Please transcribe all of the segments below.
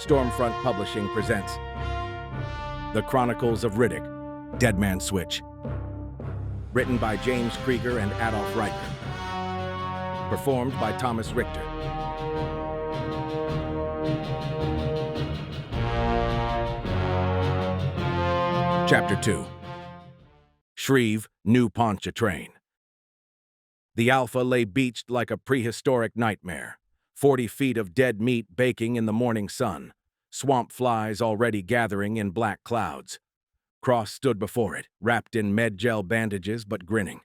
Stormfront Publishing presents The Chronicles of Riddick, Dead Man's Switch. Written by James Krieger and Adolf Reitner. Performed by Thomas Richter. Chapter 2. Shreve, New Pontchartrain. The Alpha lay beached like a prehistoric nightmare. 40 feet of dead meat baking in the morning sun, swamp flies already gathering in black clouds. Cross stood before it, wrapped in med-gel bandages but grinning.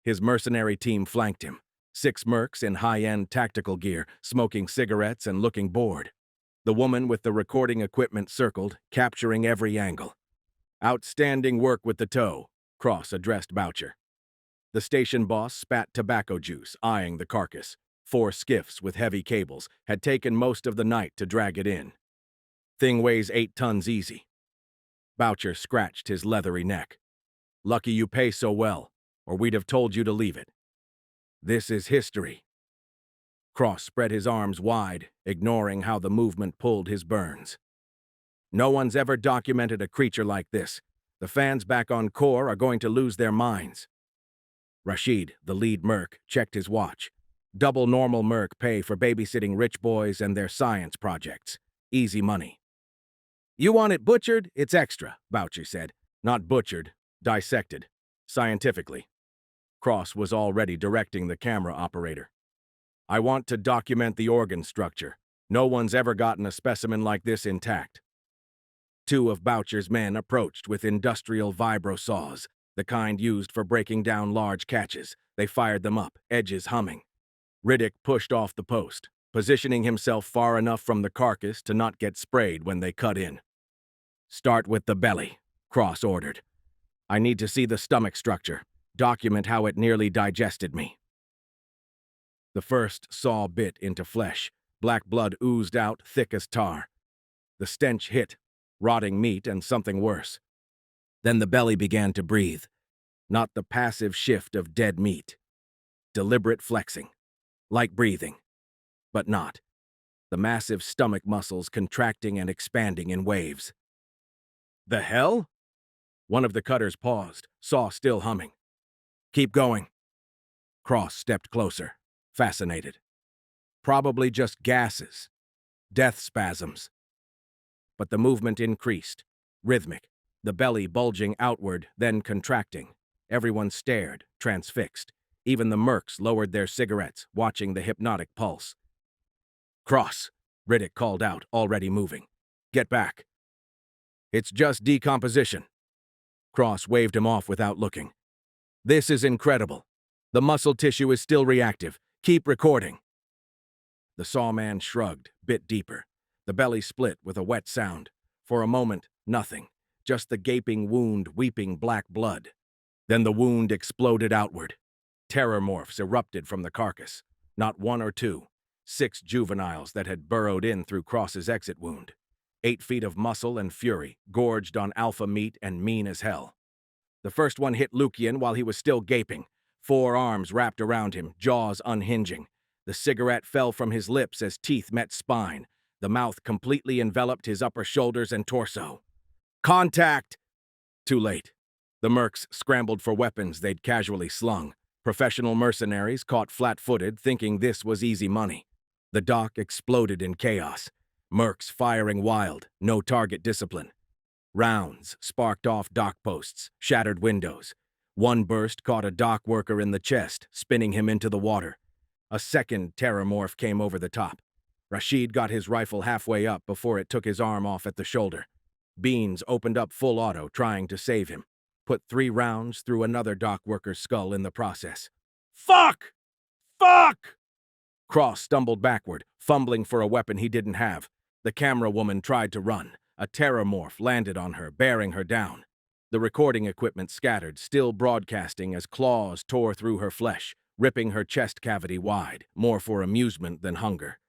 His mercenary team flanked him, 6 mercs in high-end tactical gear, smoking cigarettes and looking bored. The woman with the recording equipment circled, capturing every angle. "Outstanding work with the tow," Cross addressed Boucher. The station boss spat tobacco juice, eyeing the carcass. 4 skiffs with heavy cables had taken most of the night to drag it in. "Thing weighs 8 tons easy." Boucher scratched his leathery neck. "Lucky you pay so well, or we'd have told you to leave it." "This is history." Cross spread his arms wide, ignoring how the movement pulled his burns. "No one's ever documented a creature like this. The fans back on Core are going to lose their minds." Rashid, the lead merc, checked his watch. Double normal merc pay for babysitting rich boys and their science projects. Easy money. "You want it butchered? It's extra," Boucher said. "Not butchered, dissected. Scientifically." Cross was already directing the camera operator. "I want to document the organ structure. No one's ever gotten a specimen like this intact." 2 of Boucher's men approached with industrial vibro saws, the kind used for breaking down large catches. They fired them up, edges humming. Riddick pushed off the post, positioning himself far enough from the carcass to not get sprayed when they cut in. "Start with the belly," Cross ordered. "I need to see the stomach structure. Document how it nearly digested me." The first saw bit into flesh. Black blood oozed out, thick as tar. The stench hit, rotting meat and something worse. Then the belly began to breathe. Not the passive shift of dead meat. Deliberate flexing. Like breathing, but not. The massive stomach muscles contracting and expanding in waves. "The hell?" One of the cutters paused, saw still humming. "Keep going." Cross stepped closer, fascinated. "Probably just gases. Death spasms." But the movement increased, rhythmic, the belly bulging outward, then contracting. Everyone stared, transfixed. Even the mercs lowered their cigarettes, watching the hypnotic pulse. "Cross," Riddick called out, already moving. "Get back." "It's just decomposition." Cross waved him off without looking. "This is incredible. The muscle tissue is still reactive. Keep recording." The sawman shrugged, bit deeper. The belly split with a wet sound. For a moment, nothing. Just the gaping wound weeping black blood. Then the wound exploded outward. Terrormorphs erupted from the carcass. Not 1 or 2. 6 juveniles that had burrowed in through Cross's exit wound. 8 feet of muscle and fury, gorged on alpha meat and mean as hell. The first one hit Lucian while he was still gaping. 4 arms wrapped around him, jaws unhinging. The cigarette fell from his lips as teeth met spine. The mouth completely enveloped his upper shoulders and torso. "Contact!" Too late. The mercs scrambled for weapons they'd casually slung. Professional mercenaries caught flat-footed, thinking this was easy money. The dock exploded in chaos. Mercs firing wild, no target discipline. Rounds sparked off dock posts, shattered windows. One burst caught a dock worker in the chest, spinning him into the water. A second terrormorph came over the top. Rashid got his rifle halfway up before it took his arm off at the shoulder. Beans opened up full auto, trying to save him. Put 3 rounds through another dock worker's skull in the process. "Fuck! Fuck!" Cross stumbled backward, fumbling for a weapon he didn't have. The camera woman tried to run. A terrormorph landed on her, bearing her down. The recording equipment scattered, still broadcasting as claws tore through her flesh, ripping her chest cavity wide, more for amusement than hunger.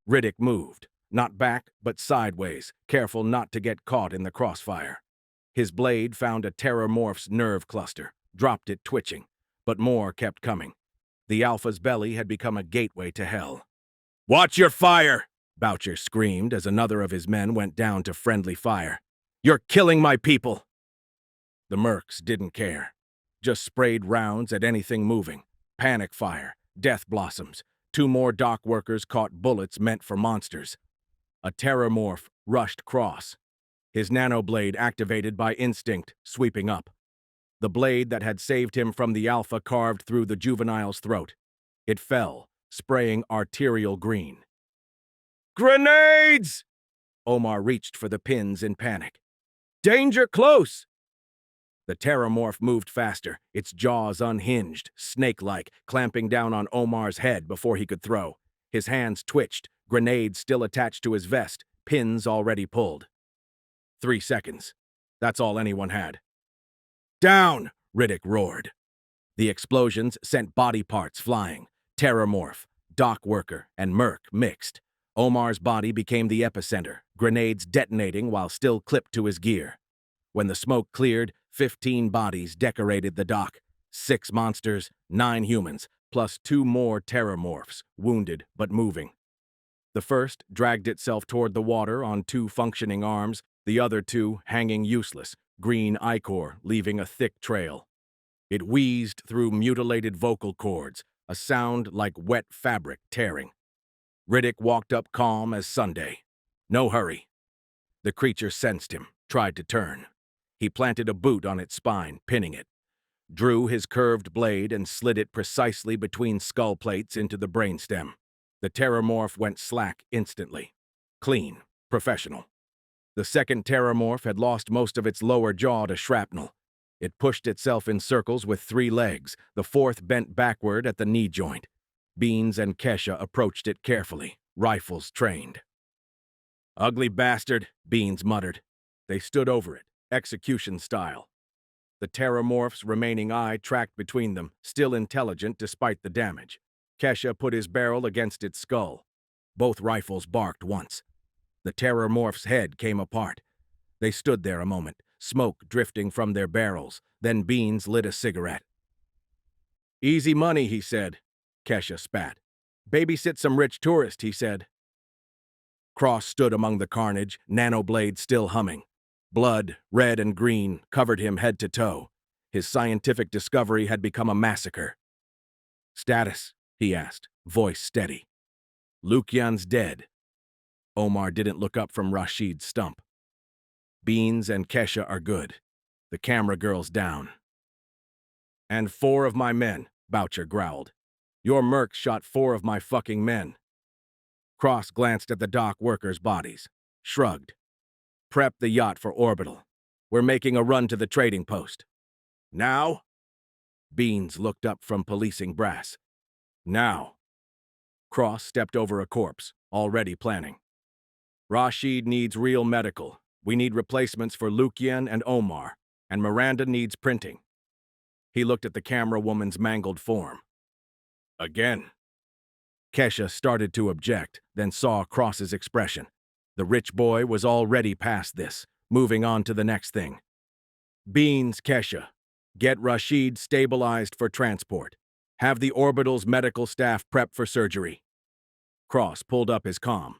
Riddick moved, not back, but sideways, careful not to get caught in the crossfire. His blade found a terrormorph's nerve cluster, dropped it twitching, but more kept coming. The Alpha's belly had become a gateway to hell. "Watch your fire!" Boucher screamed as another of his men went down to friendly fire. "You're killing my people!" The mercs didn't care. Just sprayed rounds at anything moving. Panic fire, death blossoms. 2 more dock workers caught bullets meant for monsters. A terrormorph rushed Cross, his nanoblade activated by instinct, sweeping up. The blade that had saved him from the Alpha carved through the juvenile's throat. It fell, spraying arterial green. "Grenades!" Omar reached for the pins in panic. "Danger close!" The terrormorph moved faster, its jaws unhinged, snake-like, clamping down on Omar's head before he could throw. His hands twitched, grenades still attached to his vest, pins already pulled. 3 seconds. That's all anyone had. "Down!" Riddick roared. The explosions sent body parts flying. Terrormorph, dock worker, and merc mixed. Omar's body became the epicenter, grenades detonating while still clipped to his gear. When the smoke cleared, 15 bodies decorated the dock. 6 monsters, 9 humans, plus 2 more terrormorphs, wounded but moving. The first dragged itself toward the water on 2 functioning arms, the other 2 hanging useless, green ichor leaving a thick trail. It wheezed through mutilated vocal cords, a sound like wet fabric tearing. Riddick walked up calm as Sunday. No hurry. The creature sensed him, tried to turn. He planted a boot on its spine, pinning it. Drew his curved blade and slid it precisely between skull plates into the brainstem. The terrormorph went slack instantly. Clean, professional. The second terrormorph had lost most of its lower jaw to shrapnel. It pushed itself in circles with 3 legs, the 4th bent backward at the knee joint. Beans and Kesha approached it carefully, rifles trained. "Ugly bastard," Beans muttered. They stood over it, execution style. The terrormorph's remaining eye tracked between them, still intelligent despite the damage. Kesha put his barrel against its skull. Both rifles barked once. The terrormorph's head came apart. They stood there a moment, smoke drifting from their barrels. Then Beans lit a cigarette. "Easy money," he said. Kesha spat. "Babysit some rich tourist," he said. Cross stood among the carnage, nanoblade still humming. Blood, red and green, covered him head to toe. His scientific discovery had become a massacre. "Status?" he asked, voice steady. "Lukian's dead." Omar didn't look up from Rashid's stump. "Beans and Kesha are good. The camera girl's down." "And 4 of my men," Boucher growled. "Your mercs shot 4 of my fucking men." Cross glanced at the dock workers' bodies, shrugged. "Prep the yacht for orbital. We're making a run to the trading post." "Now?" Beans looked up from policing brass. "Now." Cross stepped over a corpse, already planning. "Rashid needs real medical. We need replacements for Lukian and Omar, and Miranda needs printing." He looked at the camera woman's mangled form. "Again?" Kesha started to object, then saw Cross's expression. The rich boy was already past this, moving on to the next thing. "Beans, Kesha. Get Rashid stabilized for transport. Have the orbital's medical staff prep for surgery." Cross pulled up his comm.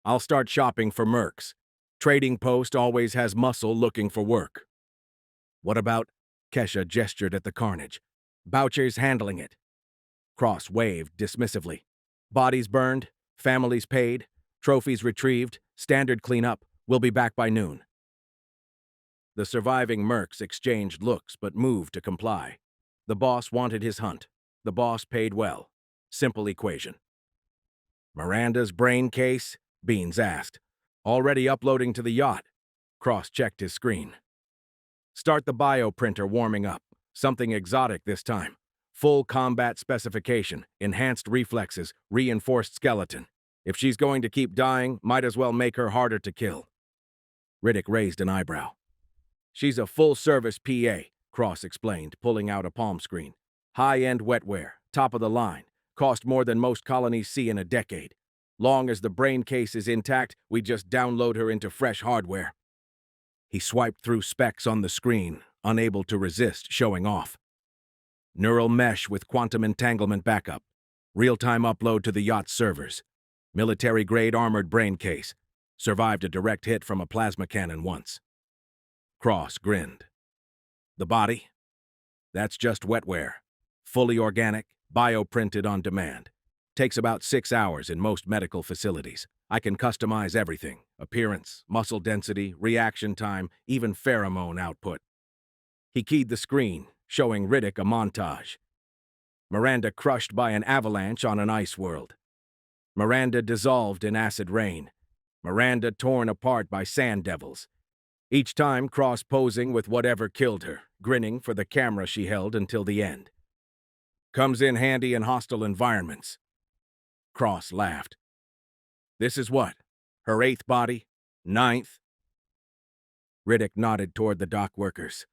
"I'll start shopping for mercs. Trading post always has muscle looking for work." "What about?" Kesha gestured at the carnage. "Boucher's handling it." Cross waved dismissively. "Bodies burned, families paid, trophies retrieved, standard cleanup. We'll be back by noon." The surviving mercs exchanged looks but moved to comply. The boss wanted his hunt. The boss paid well. Simple equation. "Miranda's brain case?" Beans asked. "Already uploading to the yacht." Cross checked his screen. "Start the bioprinter warming up. Something exotic this time. Full combat specification, enhanced reflexes, reinforced skeleton. If she's going to keep dying, might as well make her harder to kill." Riddick raised an eyebrow. "She's a full-service PA," Cross explained, pulling out a palm screen. "High-end wetware, top of the line. Cost more than most colonies see in a decade. Long as the brain case is intact, we just download her into fresh hardware." He swiped through specs on the screen, unable to resist showing off. Neural mesh with quantum entanglement backup. Real-time upload to the yacht's servers. Military-grade armored brain case. Survived a direct hit from a plasma cannon once. Cross grinned. The body? That's just wetware. Fully organic, bioprinted on demand. Takes about 6 hours in most medical facilities. I can customize everything: appearance, muscle density, reaction time, even pheromone output. He keyed the screen, showing Riddick a montage. Miranda crushed by an avalanche on an ice world. Miranda dissolved in acid rain. Miranda torn apart by sand devils. Each time Cross posing with whatever killed her, grinning for the camera she held until the end. Comes in handy in hostile environments. Cross laughed. This is what? Her 8th body? 9th? Riddick nodded toward the dock workers.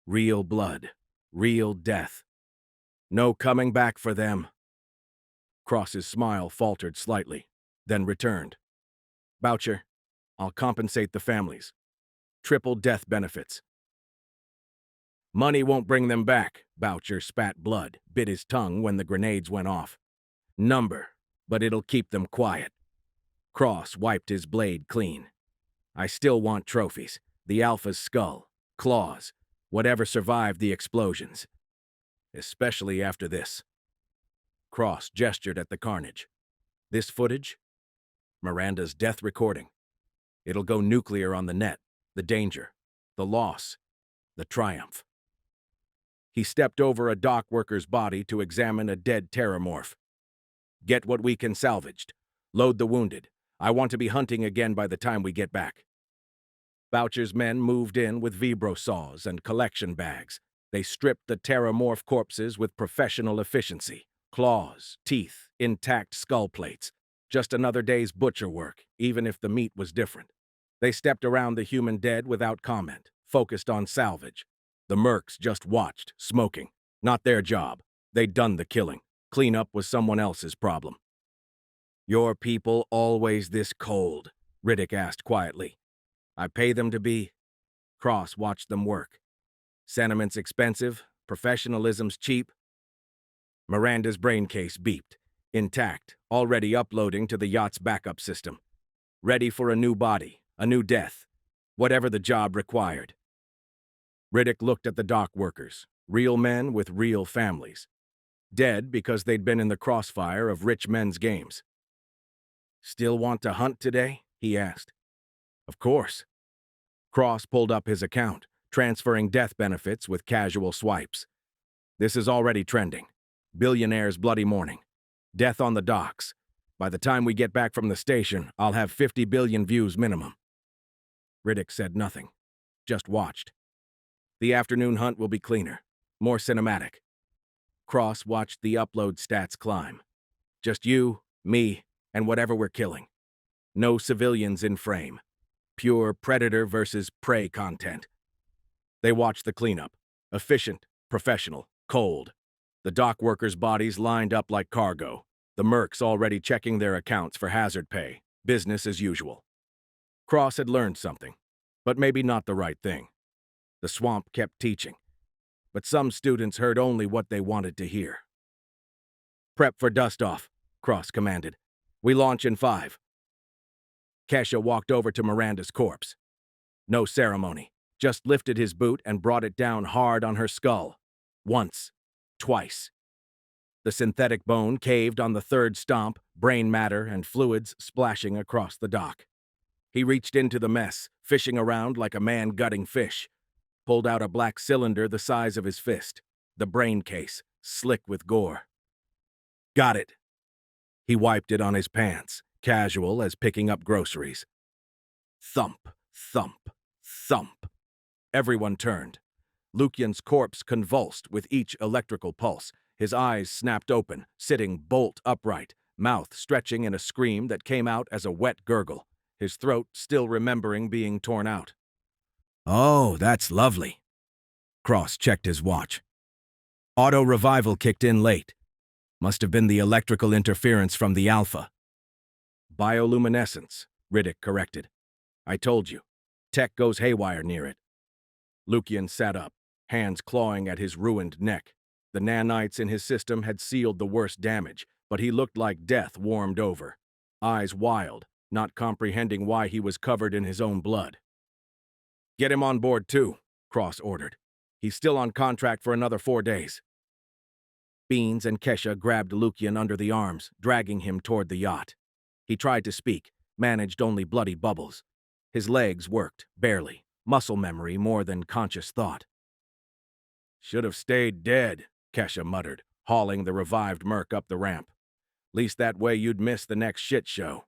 Real blood. Real death. No coming back for them. Cross's smile faltered slightly, then returned. Boucher, I'll compensate the families. Triple death benefits. Money won't bring them back. Boucher spat blood, bit his tongue when the grenades went off. Number, but it'll keep them quiet. Cross wiped his blade clean. I still want trophies. The Alpha's skull, claws, whatever survived the explosions. Especially after this. Cross gestured at the carnage. This footage? Miranda's death recording. It'll go nuclear on the net. The danger, the loss, the triumph. He stepped over a dock worker's body to examine a dead terrormorph. Get what we can salvaged. Load the wounded. I want to be hunting again by the time we get back. Boucher's men moved in with vibro saws and collection bags. They stripped the terrormorph corpses with professional efficiency. Claws, teeth, intact skull plates. Just another day's butcher work, even if the meat was different. They stepped around the human dead without comment, focused on salvage. The mercs just watched, smoking. Not their job. They'd done the killing. Cleanup was someone else's problem. Your people always this cold? Riddick asked quietly. I pay them to be. Cross watched them work. Sentiment's expensive, professionalism's cheap. Miranda's brain case beeped. Intact, already uploading to the yacht's backup system. Ready for a new body, a new death, whatever the job required. Riddick looked at the dock workers, real men with real families. Dead because they'd been in the crossfire of rich men's games. Still want to hunt today? He asked. Of course. Cross pulled up his account, transferring death benefits with casual swipes. This is already trending. Billionaire's bloody morning. Death on the docks. By the time we get back from the station, I'll have 50 billion views minimum. Riddick said nothing, just watched. The afternoon hunt will be cleaner, more cinematic. Cross watched the upload stats climb. Just you, me, and whatever we're killing. No civilians in frame. Pure predator versus prey content. They watched the cleanup. Efficient, professional, cold. The dock workers' bodies lined up like cargo. The mercs already checking their accounts for hazard pay. Business as usual. Cross had learned something, but maybe not the right thing. The swamp kept teaching, but some students heard only what they wanted to hear. Prep for dust-off, Cross commanded. We launch in 5. Kesha walked over to Miranda's corpse. No ceremony, just lifted his boot and brought it down hard on her skull. Once, twice. The synthetic bone caved on the 3rd stomp, brain matter and fluids splashing across the dock. He reached into the mess, fishing around like a man gutting fish. Pulled out a black cylinder the size of his fist. The brain case, slick with gore. Got it. He wiped it on his pants, casual as picking up groceries. Thump, thump, thump. Everyone turned. Lukian's corpse convulsed with each electrical pulse. His eyes snapped open, sitting bolt upright, mouth stretching in a scream that came out as a wet gurgle, his throat still remembering being torn out. Oh, that's lovely. Cross checked his watch. Auto-revival kicked in late. Must have been the electrical interference from the Alpha. Bioluminescence, Riddick corrected. I told you. Tech goes haywire near it. Lukian sat up, hands clawing at his ruined neck. The nanites in his system had sealed the worst damage, but he looked like death warmed over. eyes wild, not comprehending why he was covered in his own blood. "Get him on board, too," Cross ordered. "He's still on contract for another 4 days." Beans and Kesha grabbed Lukian under the arms, dragging him toward the yacht. He tried to speak, managed only bloody bubbles. His legs worked, barely, muscle memory more than conscious thought. "Should have stayed dead," Kesha muttered, hauling the revived merc up the ramp. "Least that way you'd miss the next shit show."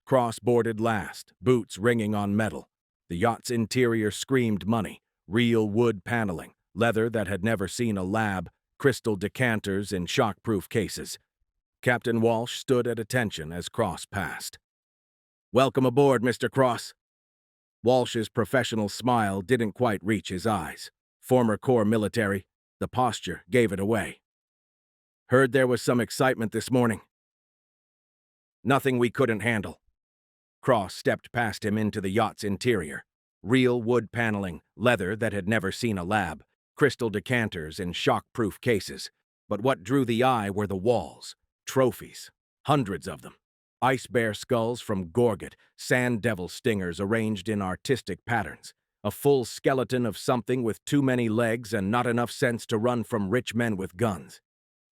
Cross boarded last, boots ringing on metal. The yacht's interior screamed money, real wood paneling, leather that had never seen a lab, crystal decanters in shockproof cases. Captain Walsh stood at attention as Cross passed. "Welcome aboard, Mr. Cross." Walsh's professional smile didn't quite reach his eyes. Former Corps military, the posture gave it away. "Heard there was some excitement this morning." "Nothing we couldn't handle." Cross stepped past him into the yacht's interior. Real wood paneling, leather that had never seen a lab, crystal decanters in shock-proof cases. But what drew the eye were the walls. Trophies. Hundreds of them. Ice bear skulls from Gorget, sand devil stingers arranged in artistic patterns. A full skeleton of something with too many legs and not enough sense to run from rich men with guns.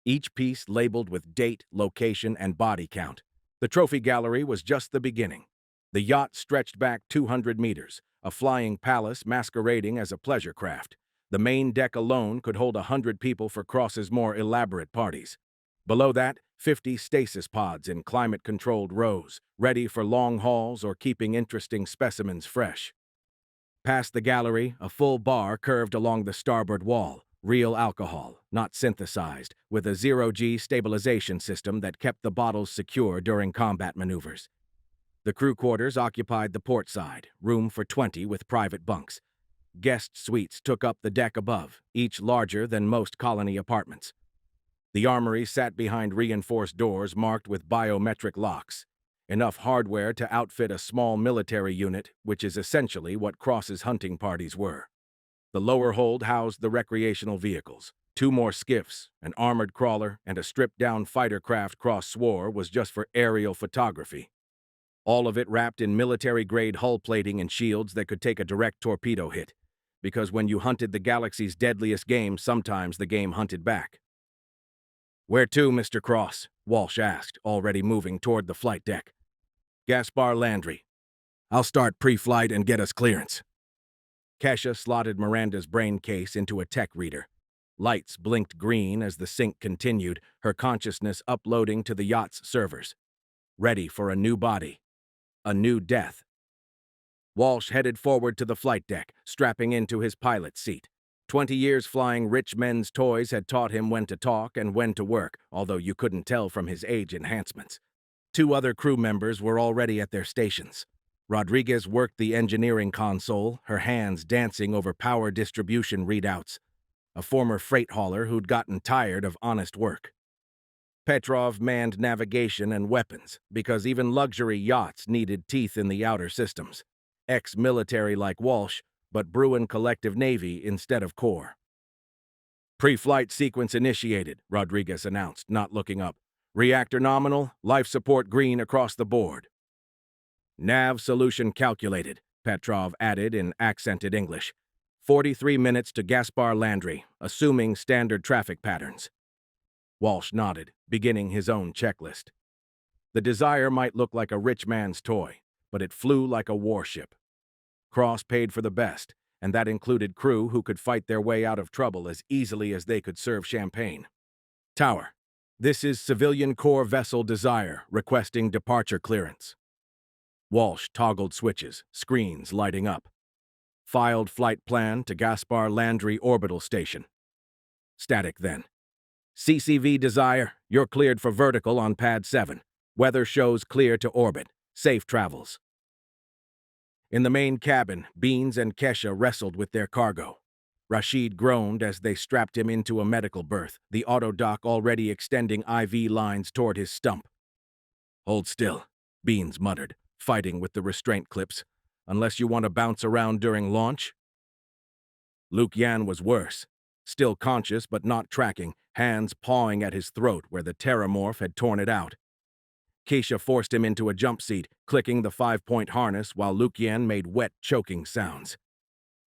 Each piece labeled with date, location, and body count. The trophy gallery was just the beginning. The yacht stretched back 200 meters, a flying palace masquerading as a pleasure craft. The main deck alone could hold 100 people for Cross's more elaborate parties. Below that, 50 stasis pods in climate-controlled rows, ready for long hauls or keeping interesting specimens fresh. Past the gallery, a full bar curved along the starboard wall. Real alcohol, not synthesized, with a zero-G stabilization system that kept the bottles secure during combat maneuvers. The crew quarters occupied the port side, room for 20 with private bunks. Guest suites took up the deck above, each larger than most colony apartments. The armory sat behind reinforced doors marked with biometric locks. Enough hardware to outfit a small military unit, which is essentially what Cross's hunting parties were. The lower hold housed the recreational vehicles. 2 more skiffs, an armored crawler, and a stripped-down fighter craft Cross swore was just for aerial photography. All of it wrapped in military-grade hull plating and shields that could take a direct torpedo hit. Because when you hunted the galaxy's deadliest game, sometimes the game hunted back. "Where to, Mr. Cross?" Walsh asked, already moving toward the flight deck. "Gaspard Landry. I'll start pre-flight and get us clearance." Kesha slotted Miranda's brain case into a tech reader. Lights blinked green as the sync continued, her consciousness uploading to the yacht's servers. Ready for a new body. A new death. Walsh headed forward to the flight deck, strapping into his pilot's seat. 20 years flying rich men's toys had taught him when to talk and when to work, although you couldn't tell from his age enhancements. 2 other crew members were already at their stations. Rodriguez worked the engineering console, her hands dancing over power distribution readouts. A former freight hauler who'd gotten tired of honest work. Petrov manned navigation and weapons, because even luxury yachts needed teeth in the outer systems. Ex-military like Walsh, but Bruin Collective Navy instead of Corps. "Pre-flight sequence initiated," Rodriguez announced, not looking up. "Reactor nominal, life support green across the board." "Nav solution calculated," Petrov added in accented English. 43 minutes to Gaspard Landry, assuming standard traffic patterns. Walsh nodded, beginning his own checklist. The Desire might look like a rich man's toy, but it flew like a warship. Cross paid for the best, and that included crew who could fight their way out of trouble as easily as they could serve champagne. "Tower, this is Civilian Corps Vessel Desire, requesting departure clearance." Walsh toggled switches, screens lighting up. Filed flight plan to Gaspard Landry Orbital Station. Static then. "CCV Desire, you're cleared for vertical on pad 7. Weather shows clear to orbit. Safe travels." In the main cabin, Beans and Kesha wrestled with their cargo. Rashid groaned as they strapped him into a medical berth, the autodock already extending IV lines toward his stump. "Hold still," Beans muttered, fighting with the restraint clips. "Unless you want to bounce around during launch?" Lukian was worse. Still conscious but not tracking, hands pawing at his throat where the Terrormorph had torn it out. Keisha forced him into a jump seat, clicking the 5-point harness while Lukian made wet, choking sounds.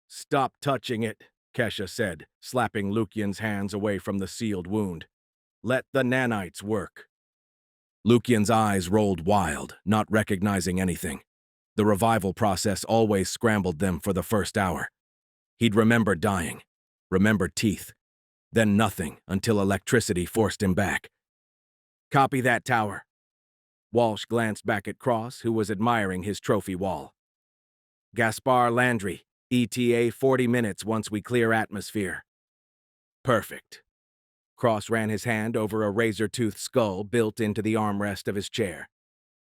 "Stop touching it," Kesha said, slapping Lukian's hands away from the sealed wound. "Let the nanites work." Lukian's eyes rolled wild, not recognizing anything. The revival process always scrambled them for the first hour. He'd remember dying, remember teeth, then nothing until electricity forced him back. "Copy that, Tower." Walsh glanced back at Cross, who was admiring his trophy wall. "Gaspard Landry, ETA 40 minutes once we clear atmosphere." "Perfect." Cross ran his hand over a razor-toothed skull built into the armrest of his chair.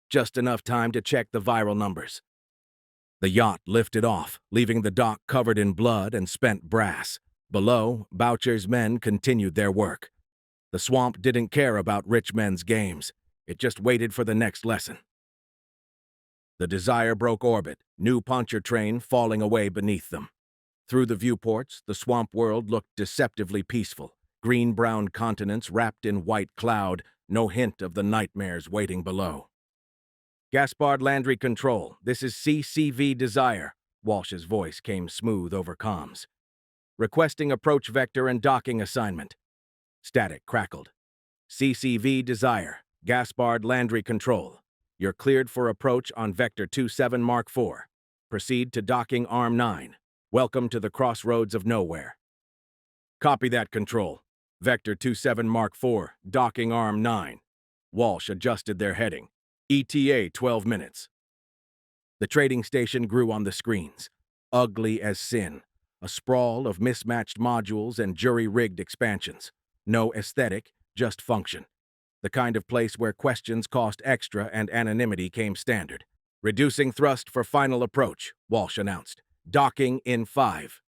"Just enough time to check the viral numbers." The yacht lifted off, leaving the dock covered in blood and spent brass. Below, Boucher's men continued their work. The swamp didn't care about rich men's games. It just waited for the next lesson. The Desire broke orbit, new Pontchartrain falling away beneath them. Through the viewports, the swamp world looked deceptively peaceful. Green-brown continents wrapped in white cloud, no hint of the nightmares waiting below. "Gaspard Landry Control, this is CCV Desire." Walsh's voice came smooth over comms. "Requesting approach vector and docking assignment." Static crackled. "CCV Desire, Gaspard Landry Control. You're cleared for approach on Vector 27 Mark IV. Proceed to docking Arm 9. Welcome to the crossroads of nowhere." "Copy that, Control. Vector 27 Mark IV, docking Arm 9. Walsh adjusted their heading. ETA 12 minutes. The trading station grew on the screens. Ugly as sin. A sprawl of mismatched modules and jury-rigged expansions. No aesthetic, just function. The kind of place where questions cost extra and anonymity came standard. "Reducing thrust for final approach," Walsh announced. "Docking in 5.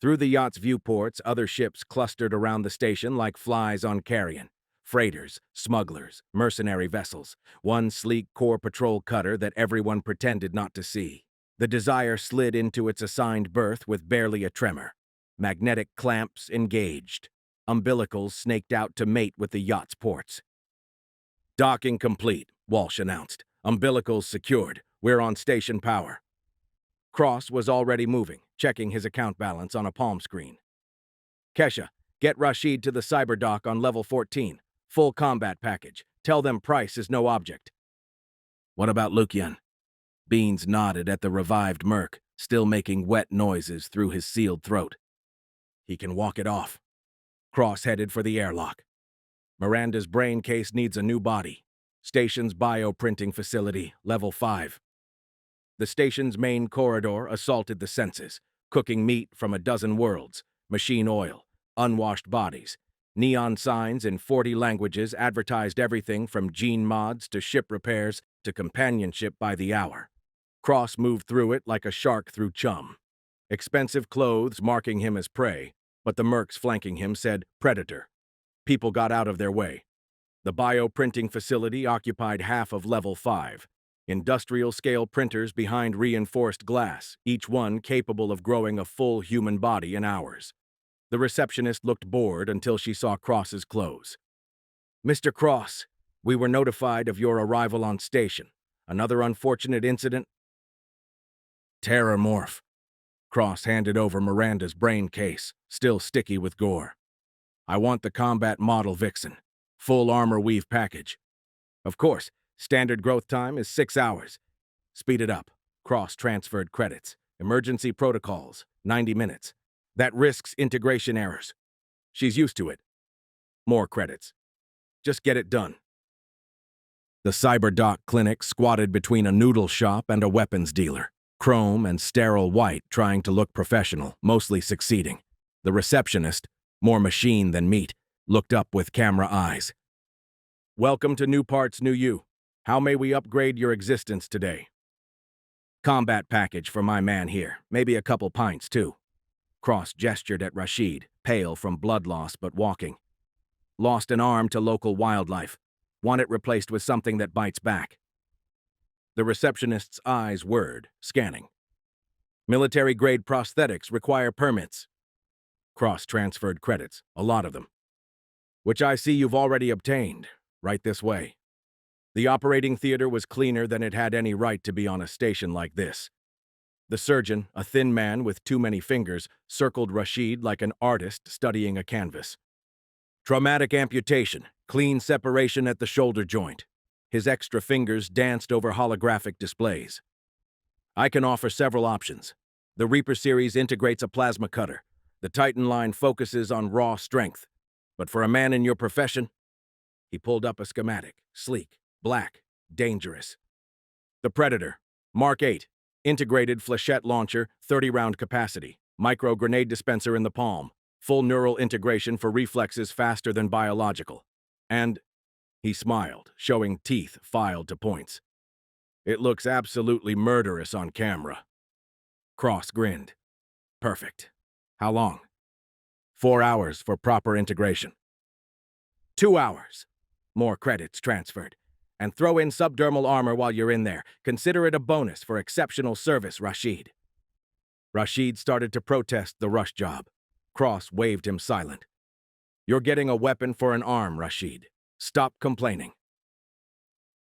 Through the yacht's viewports, other ships clustered around the station like flies on carrion. Freighters, smugglers, mercenary vessels. One sleek core patrol cutter that everyone pretended not to see. The Desire slid into its assigned berth with barely a tremor. Magnetic clamps engaged. Umbilicals snaked out to mate with the yacht's ports. "Docking complete," Walsh announced. "Umbilicals secured. We're on station power." Cross was already moving, checking his account balance on a palm screen. "Kesha, get Rashid to the cyberdock on level 14. Full combat package. Tell them price is no object." "What about Lukian?" Beans nodded at the revived merc, still making wet noises through his sealed throat. "He can walk it off." Cross headed for the airlock. "Miranda's brain case needs a new body. Station's bioprinting facility, level 5. The station's main corridor assaulted the senses, cooking meat from a dozen worlds, machine oil, unwashed bodies. Neon signs in 40 languages advertised everything from gene mods to ship repairs to companionship by the hour. Cross moved through it like a shark through chum. Expensive clothes marking him as prey, but the mercs flanking him said predator. People got out of their way. The bioprinting facility occupied half of level 5. Industrial-scale printers behind reinforced glass, each one capable of growing a full human body in hours. The receptionist looked bored until she saw Cross's clothes. "Mr. Cross, we were notified of your arrival on station. Another unfortunate incident?" "Terrormorph." Cross handed over Miranda's brain case, still sticky with gore. "I want the combat model Vixen. Full armor weave package." "Of course. Standard growth time is 6 hours. Speed it up." Cross transferred credits. "Emergency protocols, 90 minutes. That risks integration errors." "She's used to it." "More credits. Just get it done." The CyberDoc clinic squatted between a noodle shop and a weapons dealer. Chrome and sterile white, trying to look professional, mostly succeeding. The receptionist, more machine than meat, looked up with camera eyes. "Welcome to New Parts, New You. How may we upgrade your existence today?" "Combat package for my man here. Maybe a couple pints, too." Cross gestured at Rashid, pale from blood loss but walking. "Lost an arm to local wildlife. Want it replaced with something that bites back." The receptionist's eyes whirred, scanning. "Military-grade prosthetics require permits." Cross transferred credits, a lot of them. "Which I see you've already obtained. Right this way." The operating theater was cleaner than it had any right to be on a station like this. The surgeon, a thin man with too many fingers, circled Rashid like an artist studying a canvas. Traumatic amputation, clean separation at the shoulder joint. His extra fingers danced over holographic displays. I can offer several options. The Reaper series integrates a plasma cutter. The Titan line focuses on raw strength. But for a man in your profession, he pulled up a schematic, sleek, black, dangerous. The Predator, Mark 8, integrated flechette launcher, 30-round capacity, micro grenade dispenser in the palm, full neural integration for reflexes faster than biological. And he smiled, showing teeth filed to points. It looks absolutely murderous on camera. Cross grinned. Perfect. How long? 4 hours for proper integration. 2 hours. More credits transferred. And throw in subdermal armor while you're in there. Consider it a bonus for exceptional service, Rashid. Rashid started to protest the rush job. Cross waved him silent. You're getting a weapon for an arm, Rashid. Stop complaining.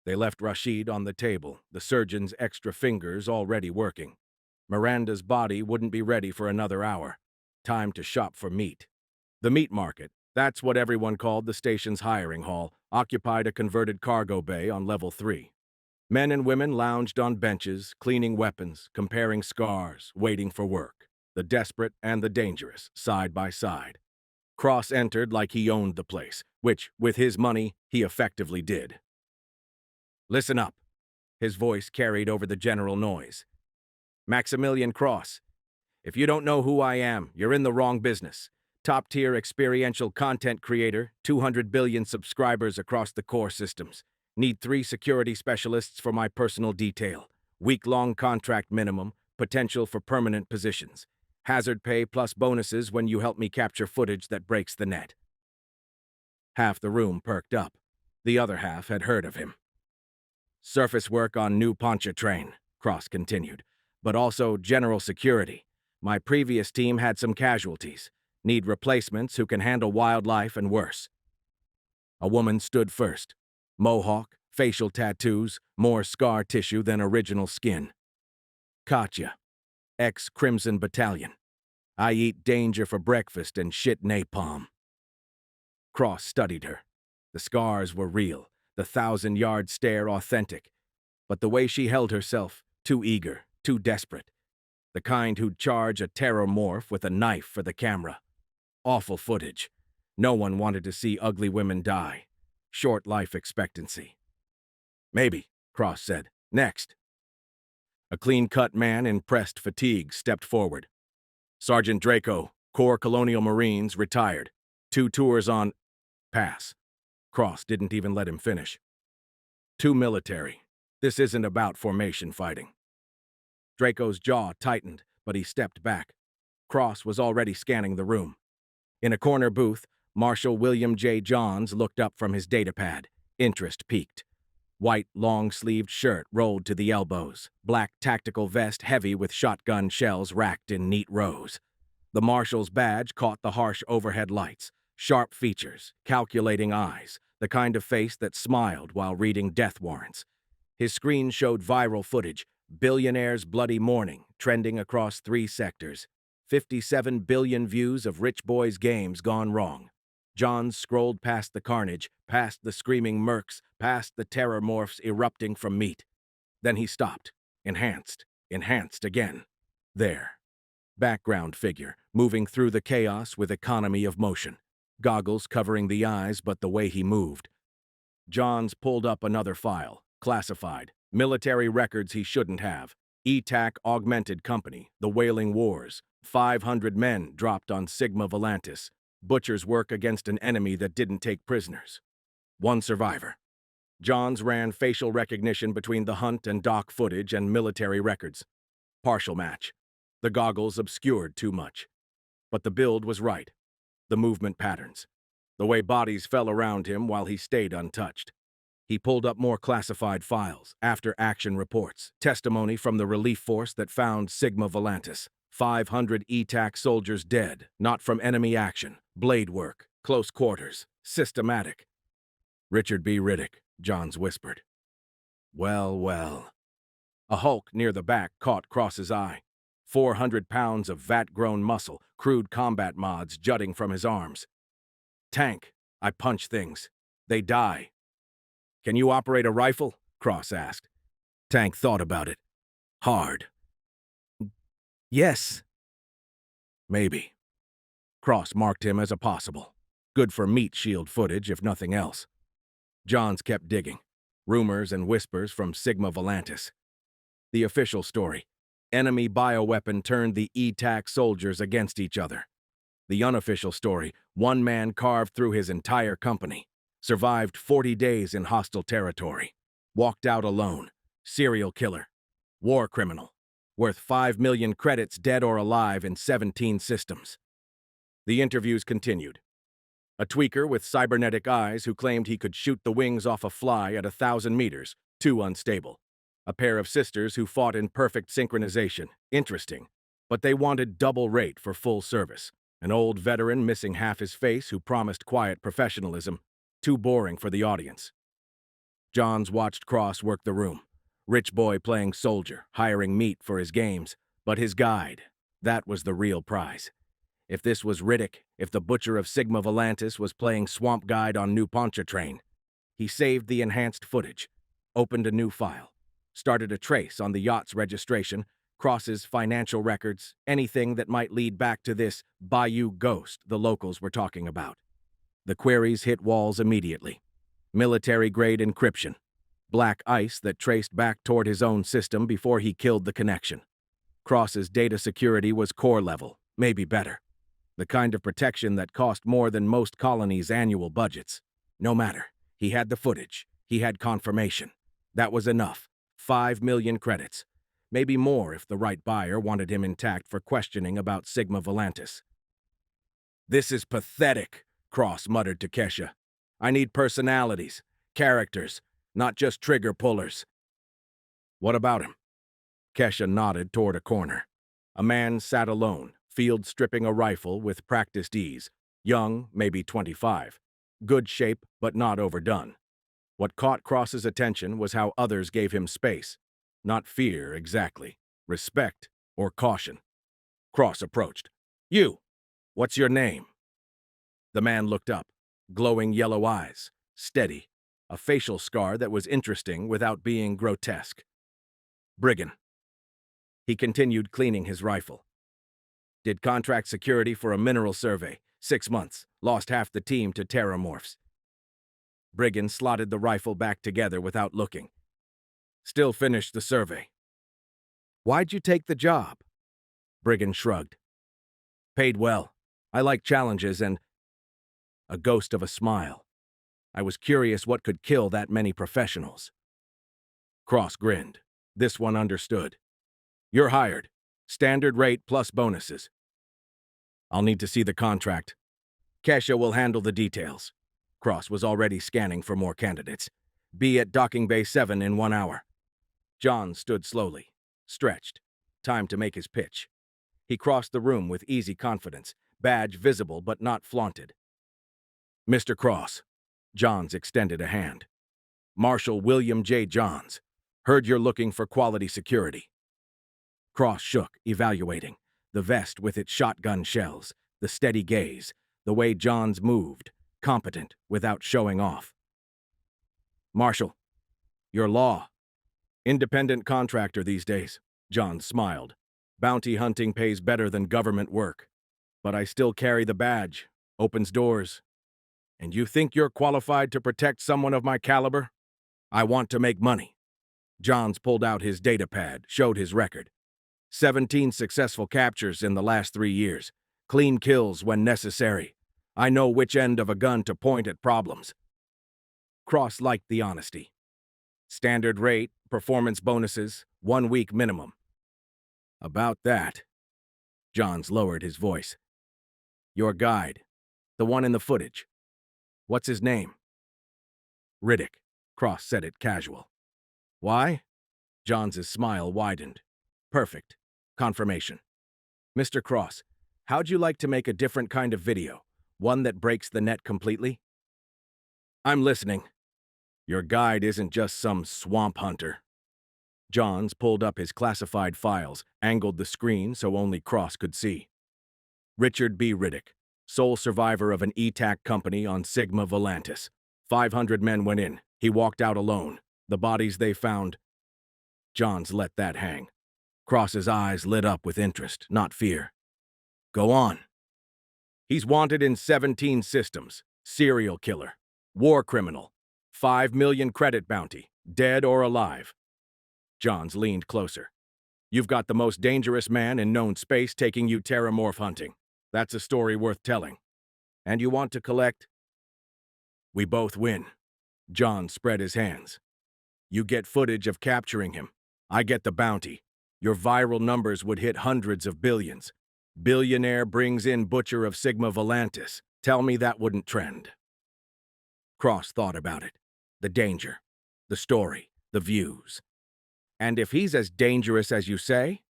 They left Rashid on the table, the surgeon's extra fingers already working. Miranda's body wouldn't be ready for another hour. Time to shop for meat. The meat market, that's what everyone called the station's hiring hall, occupied a converted cargo bay on level 3. Men and women lounged on benches, cleaning weapons, comparing scars, waiting for work. The desperate and the dangerous, side by side. Cross entered like he owned the place, which, with his money, he effectively did. Listen up. His voice carried over the general noise. Maximilian Cross. If you don't know who I am, you're in the wrong business. Top-tier experiential content creator, 200 billion subscribers across the core systems. Need 3 security specialists for my personal detail. Week-long contract minimum, potential for permanent positions. Hazard pay plus bonuses when you help me capture footage that breaks the net. Half the room perked up. The other half had heard of him. Surface work on new Pontchartrain, Cross continued, but also general security. My previous team had some casualties. Need replacements who can handle wildlife and worse. A woman stood first. Mohawk, facial tattoos, more scar tissue than original skin. Katya, ex-Crimson Battalion. I eat danger for breakfast and shit napalm. Cross studied her. The scars were real, the 1,000-yard stare authentic. But the way she held herself, too eager, too desperate. The kind who'd charge a Terrormorph with a knife for the camera. Awful footage. No one wanted to see ugly women die. Short life expectancy. Maybe, Cross said. Next. A clean-cut man in pressed fatigue stepped forward. Sergeant Draco, Corps Colonial Marines, retired. 2 tours on... Pass. Cross didn't even let him finish. Too military. This isn't about formation fighting. Draco's jaw tightened, but he stepped back. Cross was already scanning the room. In a corner booth, Marshal William J. Johns looked up from his datapad. Interest peaked. White, long-sleeved shirt rolled to the elbows. Black tactical vest heavy with shotgun shells racked in neat rows. The marshal's badge caught the harsh overhead lights. Sharp features, calculating eyes, the kind of face that smiled while reading death warrants. His screen showed viral footage, billionaire's bloody morning, trending across 3 sectors. 57 billion views of rich boys' games gone wrong. Johns scrolled past the carnage, past the screaming mercs, past the Terrormorphs erupting from meat. Then he stopped. Enhanced again. There. Background figure, moving through the chaos with economy of motion. Goggles covering the eyes, but the way he moved. Johns pulled up another file, classified. Military records he shouldn't have. ETAC Augmented Company, the Wailing Wars. 500 men dropped on Sigma Volantis. Butcher's work against an enemy that didn't take prisoners. 1 survivor. Johns ran facial recognition between the hunt and doc footage and military records. Partial match. The goggles obscured too much. But the build was right. The movement patterns. The way bodies fell around him while he stayed untouched. He pulled up more classified files, after-action reports, testimony from the relief force that found Sigma Volantis. 500 ETAC soldiers dead, not from enemy action, blade work, close quarters, systematic. Richard B. Riddick, Johns whispered. Well, well. A hulk near the back caught Cross's eye. 400 pounds of vat-grown muscle, crude combat mods jutting from his arms. Tank. I punch things. They die. Can you operate a rifle? Cross asked. Tank thought about it. Hard. Yes. Maybe. Cross marked him as a possible. Good for meat shield footage, if nothing else. Johns kept digging. Rumors and whispers from Sigma Volantis. The official story. Enemy bioweapon turned the ETAC soldiers against each other. The unofficial story. One man carved through his entire company. Survived 40 days in hostile territory. Walked out alone. Serial killer. War criminal. Worth 5 million credits dead or alive in 17 systems. The interviews continued. A tweaker with cybernetic eyes who claimed he could shoot the wings off a fly at 1,000 meters, too unstable. A pair of sisters who fought in perfect synchronization, interesting, but they wanted double rate for full service. An old veteran missing half his face who promised quiet professionalism, too boring for the audience. Johns watched Cross work the room. Rich boy playing soldier, hiring meat for his games, but his guide, that was the real prize. If this was Riddick, if the butcher of Sigma Volantis was playing Swamp Guide on New Pontchartrain, he saved the enhanced footage, opened a new file, started a trace on the yacht's registration, Cross's financial records, anything that might lead back to this Bayou Ghost the locals were talking about. The queries hit walls immediately. Military-grade encryption. Black ice that traced back toward his own system before he killed the connection. Cross's data security was core level, maybe better. The kind of protection that cost more than most colonies' annual budgets. No matter. He had the footage. He had confirmation. That was enough. 5 million credits. Maybe more if the right buyer wanted him intact for questioning about Sigma Volantis. This is pathetic, Cross muttered to Kesha. I need personalities, characters, not just trigger pullers. What about him? Kesha nodded toward a corner. A man sat alone, field stripping a rifle with practiced ease. Young, maybe 25. Good shape, but not overdone. What caught Cross's attention was how others gave him space. Not fear, exactly. Respect or caution. Cross approached. You! What's your name? The man looked up. Glowing yellow eyes. Steady. A facial scar that was interesting without being grotesque. Brigand. He continued cleaning his rifle. Did contract security for a mineral survey. 6 months. Lost half the team to Terrormorphs. Brigand slotted the rifle back together without looking. Still finished the survey. Why'd you take the job? Brigand shrugged. Paid well. I like challenges and... A ghost of a smile. I was curious what could kill that many professionals. Cross grinned. This one understood. You're hired. Standard rate plus bonuses. I'll need to see the contract. Kesha will handle the details. Cross was already scanning for more candidates. Be at Docking Bay 7 in 1 hour. John stood slowly, stretched. Time to make his pitch. He crossed the room with easy confidence, badge visible but not flaunted. Mr. Cross. Johns extended a hand. Marshal William J. Johns. Heard you're looking for quality security. Cross shook, evaluating. The vest with its shotgun shells, the steady gaze, the way Johns moved, competent without showing off. Marshal, your law. Independent contractor these days. Johns smiled. Bounty hunting pays better than government work. But I still carry the badge. Opens doors. And you think you're qualified to protect someone of my caliber? I want to make money. Johns pulled out his data pad, showed his record. 17 successful captures in the last 3 years. Clean kills when necessary. I know which end of a gun to point at problems. Cross liked the honesty. Standard rate, performance bonuses, 1 week minimum. About that. Johns lowered his voice. Your guide, the one in the footage. What's his name? Riddick. Cross said it casual. Why? Johns' smile widened. Perfect. Confirmation. Mr. Cross, how'd you like to make a different kind of video? One that breaks the net completely? I'm listening. Your guide isn't just some swamp hunter. Johns pulled up his classified files, angled the screen so only Cross could see. Richard B. Riddick, sole survivor of an ETAC company on Sigma Volantis. 500 men went in. He walked out alone. The bodies they found. Johns let that hang. Cross's eyes lit up with interest, not fear. Go on. He's wanted in 17 systems. Serial killer. War criminal. 5 million credit bounty. Dead or alive. Johns leaned closer. You've got the most dangerous man in known space taking you Terrormorph hunting. That's a story worth telling. And you want to collect? We both win. John spread his hands. You get footage of capturing him. I get the bounty. Your viral numbers would hit hundreds of billions. Billionaire brings in butcher of Sigma Volantis. Tell me that wouldn't trend. Cross thought about it. The danger. The story. The views. And if he's as dangerous as you say?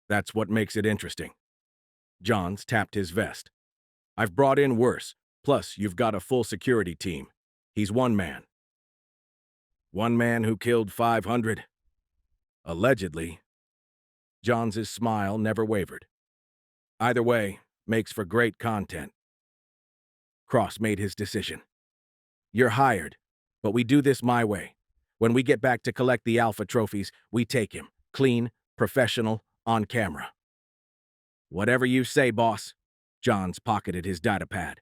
That's what makes it interesting. Johns tapped his vest. I've brought in worse. Plus, you've got a full security team. He's one man. One man who killed 500? Allegedly. Johns's smile never wavered. Either way, makes for great content. Cross made his decision. You're hired, but we do this my way. When we get back to collect the Alpha trophies, we take him. Clean, professional, on camera. Whatever you say, boss. Johns pocketed his datapad.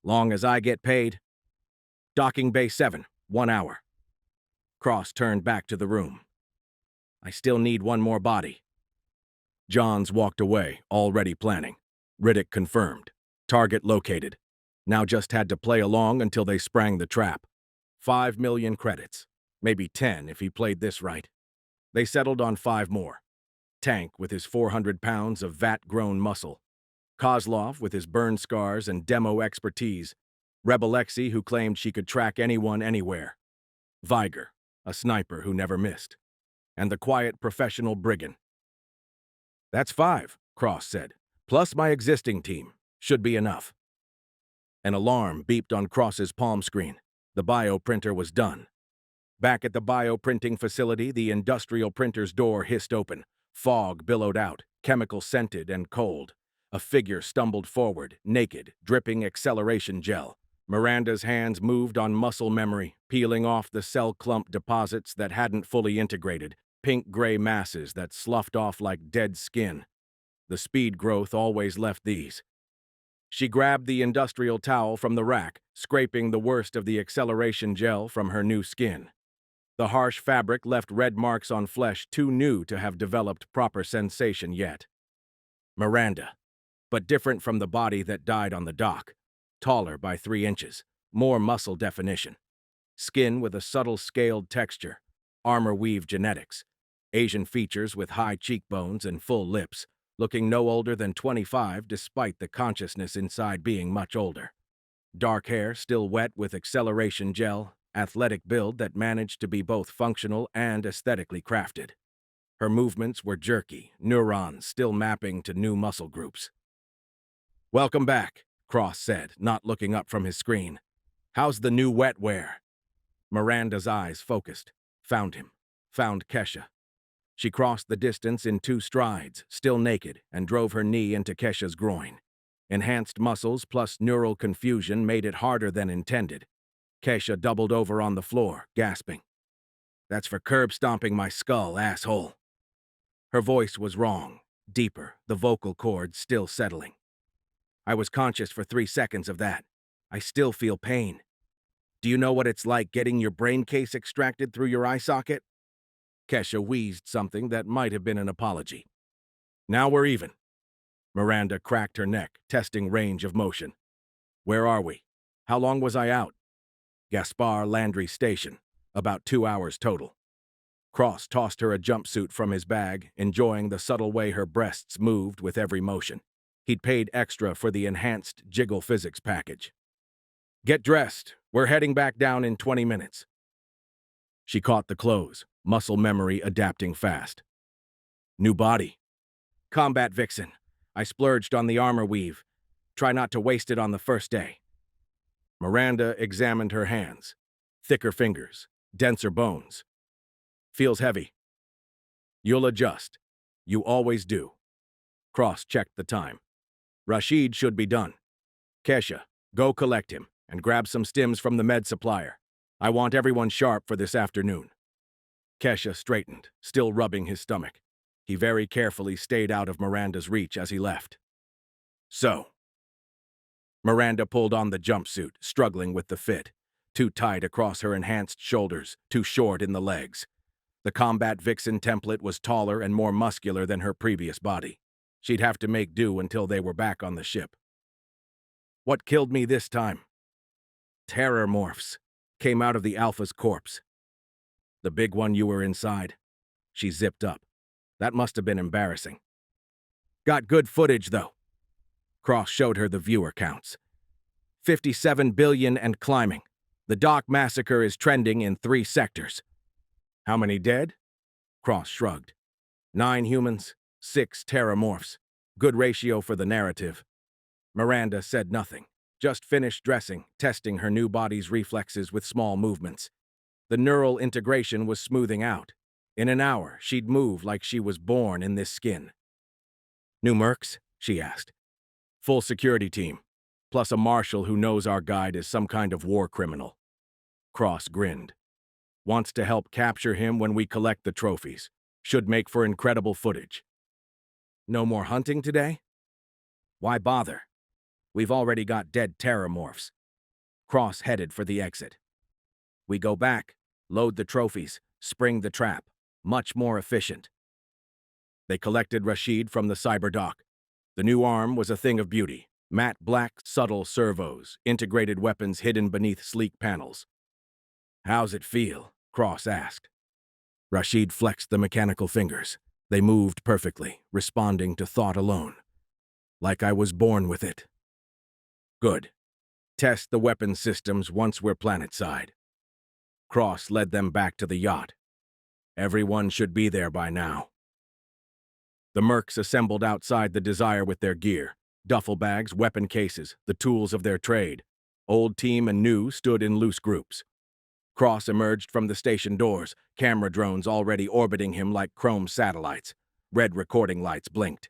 Long as I get paid. Docking Bay 7, 1 hour. Cross turned back to the room. I still need one more body. Johns walked away, already planning. Riddick confirmed. Target located. Now just had to play along until they sprang the trap. 5 million credits. Maybe 10 if he played this right. They settled on 5 more. Tank with his 400 pounds of vat-grown muscle. Kozlov with his burn scars and demo expertise. Rebelexi who claimed she could track anyone anywhere. Viger, a sniper who never missed. And the quiet professional brigand. That's 5, Cross said. Plus my existing team. Should be enough. An alarm beeped on Cross's palm screen. The bioprinter was done. Back at the bioprinting facility, the industrial printer's door hissed open. Fog billowed out, chemical-scented and cold. A figure stumbled forward, naked, dripping acceleration gel. Miranda's hands moved on muscle memory, peeling off the cell clump deposits that hadn't fully integrated, pink-gray masses that sloughed off like dead skin. The speed growth always left these. She grabbed the industrial towel from the rack, scraping the worst of the acceleration gel from her new skin. The harsh fabric left red marks on flesh too new to have developed proper sensation yet. Miranda, but different from the body that died on the dock. Taller by 3 inches, more muscle definition. Skin with a subtle scaled texture, armor-weave genetics. Asian features with high cheekbones and full lips, looking no older than 25 despite the consciousness inside being much older. Dark hair still wet with acceleration gel, athletic build that managed to be both functional and aesthetically crafted. Her movements were jerky, neurons still mapping to new muscle groups. Welcome back, Cross said, not looking up from his screen. How's the new wetware? Miranda's eyes focused. Found him. Found Kesha. She crossed the distance in 2 strides, still naked, and drove her knee into Kesha's groin. Enhanced muscles plus neural confusion made it harder than intended. Kesha doubled over on the floor, gasping. That's for curb stomping my skull, asshole. Her voice was wrong, deeper, the vocal cords still settling. I was conscious for 3 seconds of that. I still feel pain. Do you know what it's like getting your brain case extracted through your eye socket? Kesha wheezed something that might have been an apology. Now we're even. Miranda cracked her neck, testing range of motion. Where are we? How long was I out? Gaspard Landry Station. About 2 hours total. Cross tossed her a jumpsuit from his bag, enjoying the subtle way her breasts moved with every motion. He'd paid extra for the enhanced jiggle physics package. Get dressed. We're heading back down in 20 minutes. She caught the clothes, muscle memory adapting fast. New body. Combat vixen. I splurged on the armor weave. Try not to waste it on the first day. Miranda examined her hands. Thicker fingers, denser bones. Feels heavy. You'll adjust. You always do. Cross checked the time. Rashid should be done. Kesha, go collect him and grab some stims from the med supplier. I want everyone sharp for this afternoon. Kesha straightened, still rubbing his stomach. He very carefully stayed out of Miranda's reach as he left. So. Miranda pulled on the jumpsuit, struggling with the fit. Too tight across her enhanced shoulders, too short in the legs. The combat vixen template was taller and more muscular than her previous body. She'd have to make do until they were back on the ship. What killed me this time? Terrormorphs came out of the Alpha's corpse. The big one you were inside. She zipped up. That must have been embarrassing. Got good footage, though. Cross showed her the viewer counts. 57 billion and climbing. The dock massacre is trending in 3 sectors. How many dead? Cross shrugged. 9 humans, 6 terrormorphs. Good ratio for the narrative. Miranda said nothing, just finished dressing, testing her new body's reflexes with small movements. The neural integration was smoothing out. In an hour, she'd move like she was born in this skin. New mercs? She asked. Full security team, plus a marshal who knows our guide is some kind of war criminal. Cross grinned. Wants to help capture him when we collect the trophies. Should make for incredible footage. No more hunting today? Why bother? We've already got dead terrormorphs. Cross headed for the exit. We go back, load the trophies, spring the trap. Much more efficient. They collected Rashid from the cyber dock. The new arm was a thing of beauty. Matte black, subtle servos, integrated weapons hidden beneath sleek panels. How's it feel? Cross asked. Rashid flexed the mechanical fingers. They moved perfectly, responding to thought alone. Like I was born with it. Good. Test the weapon systems once we're planetside. Cross led them back to the yacht. Everyone should be there by now. The mercs assembled outside the Desire with their gear. Duffel bags, weapon cases, the tools of their trade. Old team and new stood in loose groups. Cross emerged from the station doors, camera drones already orbiting him like chrome satellites. Red recording lights blinked.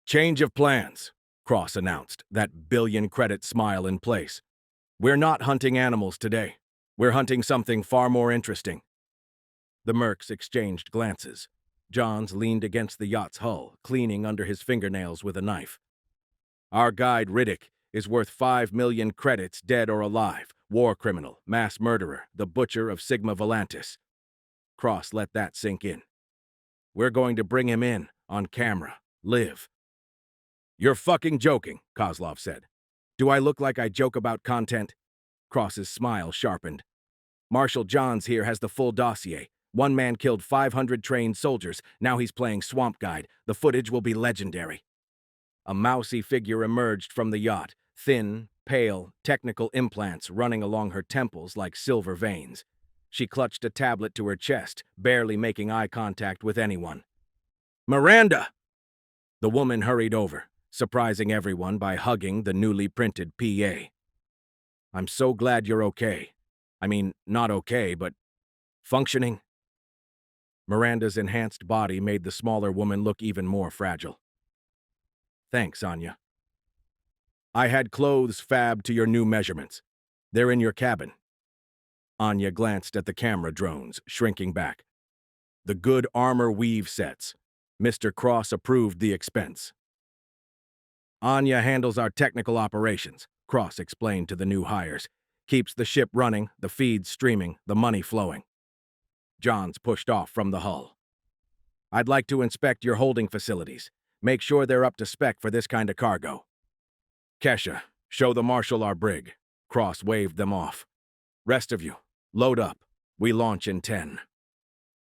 Change of plans, Cross announced, that billion-credit smile in place. We're not hunting animals today. We're hunting something far more interesting. The mercs exchanged glances. Johns leaned against the yacht's hull, cleaning under his fingernails with a knife. Our guide, Riddick, is worth 5 million credits, dead or alive. War criminal, mass murderer, the butcher of Sigma Volantis. Cross let that sink in. We're going to bring him in, on camera, live. You're fucking joking, Kozlov said. Do I look like I joke about content? Cross's smile sharpened. Marshal Johns here has the full dossier. One man killed 500 trained soldiers. Now he's playing swamp guide. The footage will be legendary. A mousy figure emerged from the yacht, thin, pale, technical implants running along her temples like silver veins. She clutched a tablet to her chest, barely making eye contact with anyone. Miranda! The woman hurried over, surprising everyone by hugging the newly printed PA. I'm so glad you're okay. I mean, not okay, but functioning. Miranda's enhanced body made the smaller woman look even more fragile. Thanks, Anya. I had clothes fabbed to your new measurements. They're in your cabin. Anya glanced at the camera drones, shrinking back. The good armor weave sets. Mr. Cross approved the expense. Anya handles our technical operations, Cross explained to the new hires. Keeps the ship running, the feeds streaming, the money flowing. Johns pushed off from the hull. I'd like to inspect your holding facilities. Make sure they're up to spec for this kind of cargo. Kesha, show the marshal our brig. Cross waved them off. Rest of you, load up. We launch in 10.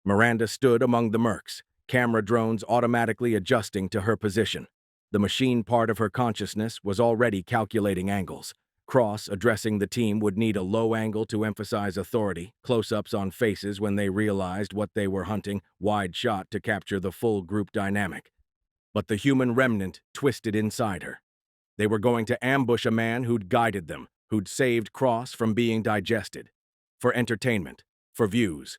Miranda stood among the mercs, camera drones automatically adjusting to her position. The machine part of her consciousness was already calculating angles. Cross, addressing the team, would need a low angle to emphasize authority, close-ups on faces when they realized what they were hunting, wide shot to capture the full group dynamic. But the human remnant twisted inside her. They were going to ambush a man who'd guided them, who'd saved Cross from being digested. for entertainment, for views.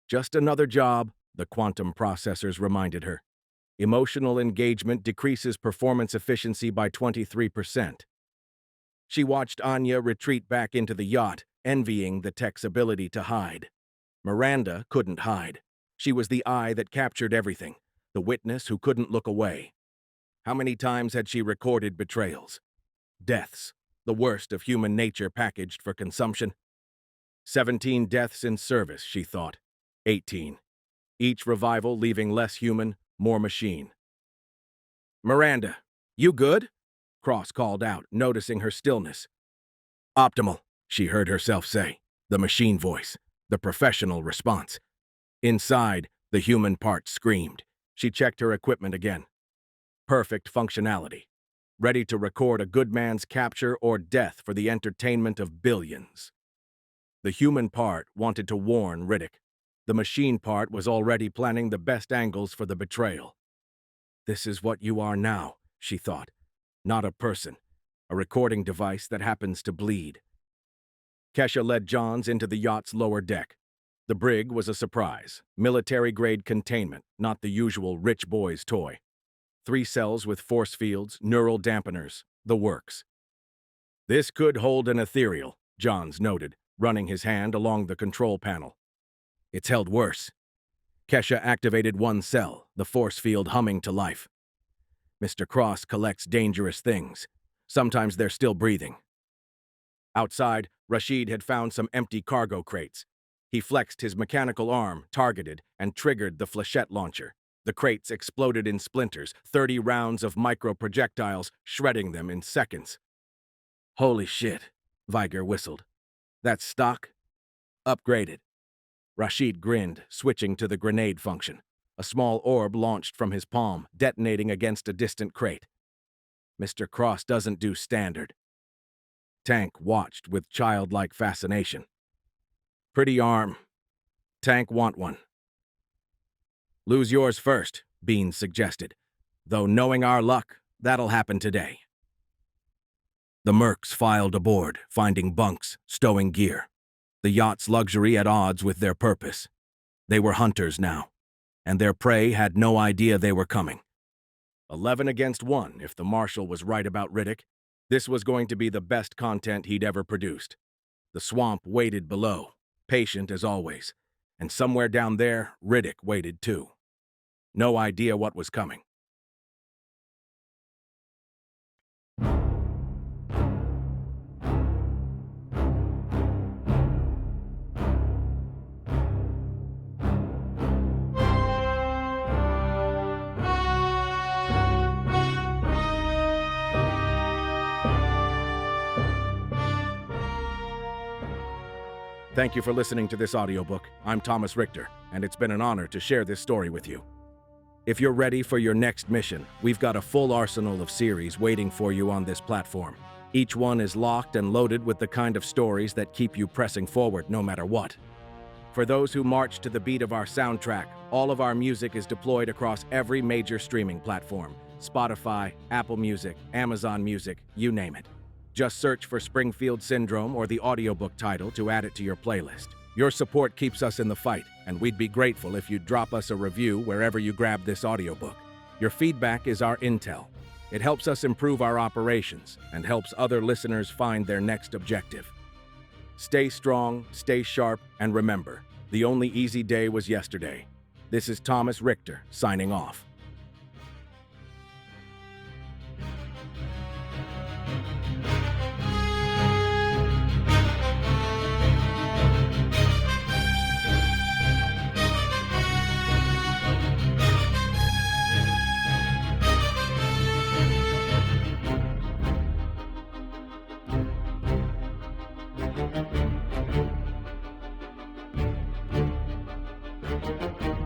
Just another job, the quantum processors reminded her. Emotional engagement decreases performance efficiency by 23%. She watched Anya retreat back into the yacht, envying the tech's ability to hide. Miranda couldn't hide. She was the eye that captured everything, the witness who couldn't look away. How many times had she recorded betrayals? Deaths, the worst of human nature packaged for consumption. 17 deaths in service, she thought. 18. Each revival leaving less human, more machine. "Miranda, you good?" Cross called out, noticing her stillness. "Optimal," she heard herself say, the machine voice, the professional response. Inside, the human part screamed. She checked her equipment again. Perfect functionality. Ready to record a good man's capture or death for the entertainment of billions. The human part wanted to warn Riddick. The machine part was already planning the best angles for the betrayal. This is what you are now, she thought. Not a person. A recording device that happens to bleed. Kesha led Johns into the yacht's lower deck. The brig was a surprise. Military-grade containment, not the usual rich boy's toy. 3 cells with force fields, neural dampeners, the works. "This could hold an ethereal," Johns noted, running his hand along the control panel. "It's held worse." Kesha activated 1 cell, the force field humming to life. Mr. Cross collects dangerous things. Sometimes they're still breathing. Outside, Rashid had found some empty cargo crates. He flexed his mechanical arm, targeted, and triggered the flechette launcher. The crates exploded in splinters, 30 rounds of micro-projectiles, shredding them in seconds. "Holy shit," Viger whistled. "That's stock?" "Upgraded." Rashid grinned, switching to the grenade function. A small orb launched from his palm, detonating against a distant crate. "Mr. Cross doesn't do standard." Tank watched with childlike fascination. "Pretty arm. Tank want one." "Lose yours first," Beans suggested. "Though knowing our luck, that'll happen today." The mercs filed aboard, finding bunks, stowing gear. The yacht's luxury at odds with their purpose. They were hunters now, and their prey had no idea they were coming. 11 against 1, if the marshal was right about Riddick. This was going to be the best content he'd ever produced. The swamp waited below, patient as always, and somewhere down there, Riddick waited too. No idea what was coming. Thank you for listening to this audiobook. I'm Thomas Richter, and it's been an honor to share this story with you. If you're ready for your next mission, we've got a full arsenal of series waiting for you on this platform. Each one is locked and loaded with the kind of stories that keep you pressing forward no matter what. For those who march to the beat of our soundtrack, all of our music is deployed across every major streaming platform: Spotify, Apple Music, Amazon Music, you name it. Just search for Springfield Syndrome or the audiobook title to add it to your playlist. Your support keeps us in the fight, and we'd be grateful if you'd drop us a review wherever you grab this audiobook. Your feedback is our intel. It helps us improve our operations and helps other listeners find their next objective. Stay strong, stay sharp, and remember, the only easy day was yesterday. This is Thomas Richter, signing off. Thank you.